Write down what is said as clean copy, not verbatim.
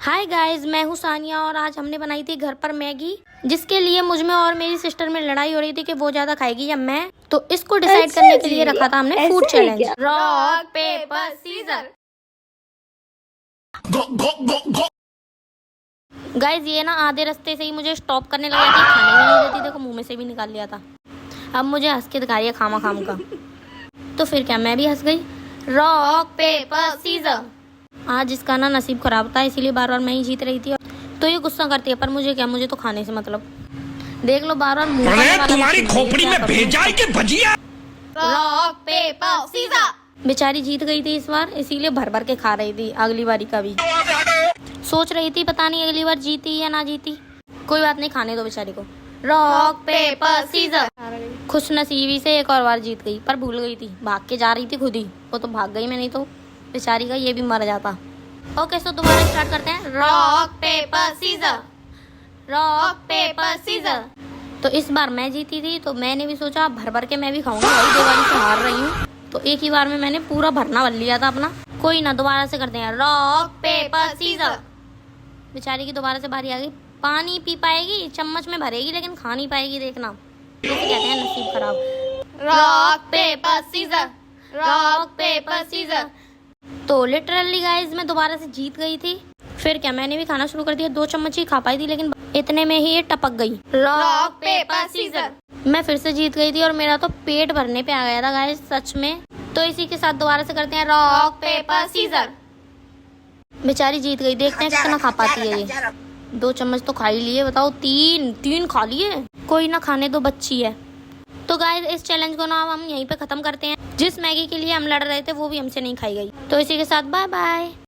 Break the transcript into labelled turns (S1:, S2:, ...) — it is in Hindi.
S1: हाय गाइस, मैं हूँ सानिया और आज हमने बनाई थी घर पर मैगी, जिसके लिए मुझ में और मेरी सिस्टर में लड़ाई हो रही थी कि वो ज्यादा खाएगी या मैं। तो इसको डिसाइड करने के लिए रखा था हमने food challenge. Rock paper scissor. Guys ये ना आधे रास्ते से ही मुझे स्टॉप करने लगा थी, खाने भी नहीं देती, देखो मुंह में से भी निकाल लिया था। अब मुझे हंस के दिखा रही है खामा खाम का। तो फिर क्या, मैं भी हंस गई। Rock paper scissor. आज इसका ना नसीब खराब था, इसीलिए बार बार मैं ही जीत रही थी। तो ये गुस्सा करती है, पर मुझे क्या, मुझे तो खाने से मतलब। देख लो बार बार मुंह
S2: तुम्हारी खोपड़ी में भेजा है कि भजिया।
S1: Rock paper scissor. बेचारी जीत गई थी इस बार, इसीलिए भर भर के खा रही थी। अगली बारी का भी सोच रही थी, पता नहीं अगली बार जीती या ना जीती। कोई बात नहीं, खाने दो बेचारी को। Rock paper scissor. खुश नसीबी से एक और बार जीत गई, पर भूल गई थी, भाग के जा रही थी खुद ही। वो तो भाग गई, मैं नहीं तो बेचारी का ये भी मर जाता। ओके, तो दोबारा स्टार्ट करते हैं। Rock paper scissor. Rock paper scissor. तो इस बार मैं जीती थी, तो मैंने भी सोचा भर भर के मैं भी खाऊंगी, भाई दिवाली से हार रही हूँ। तो एक ही बार में मैंने पूरा भरना भर लिया था अपना। कोई ना, दोबारा से करते हैं। Rock paper scissor. बेचारी की दोबारा से बारी आ गई। पानी पी पाएगी, चम्मच में भरेगी, लेकिन खा नहीं पाएगी, देखना। इसे कहते हैं नसीब खराब। Rock paper scissor. Rock paper scissor. तो लिटरली गाइज मैं दोबारा से जीत गई थी। फिर क्या, मैंने भी खाना शुरू कर दिया। 2 चम्मच ही खा पाई थी, लेकिन इतने में ही ये टपक गई। Rock paper scissor. मैं फिर से जीत गई थी और मेरा तो पेट भरने पे आ गया था गाइज, सच में। तो इसी के साथ दोबारा से करते हैं। Rock paper scissor. बेचारी जीत गई, देखते हैं कितना खा पाती है ये। 2 चम्मच तो खा ही लिए, बताओ। 3 खा लिए। कोई ना, खाने दो, बच्ची है। तो गाइस इस चैलेंज को ना हम यहीं पे खत्म करते हैं। जिस मैगी के लिए हम लड़ रहे थे वो भी हमसे नहीं खाई गई। तो इसी के साथ बाय बाय।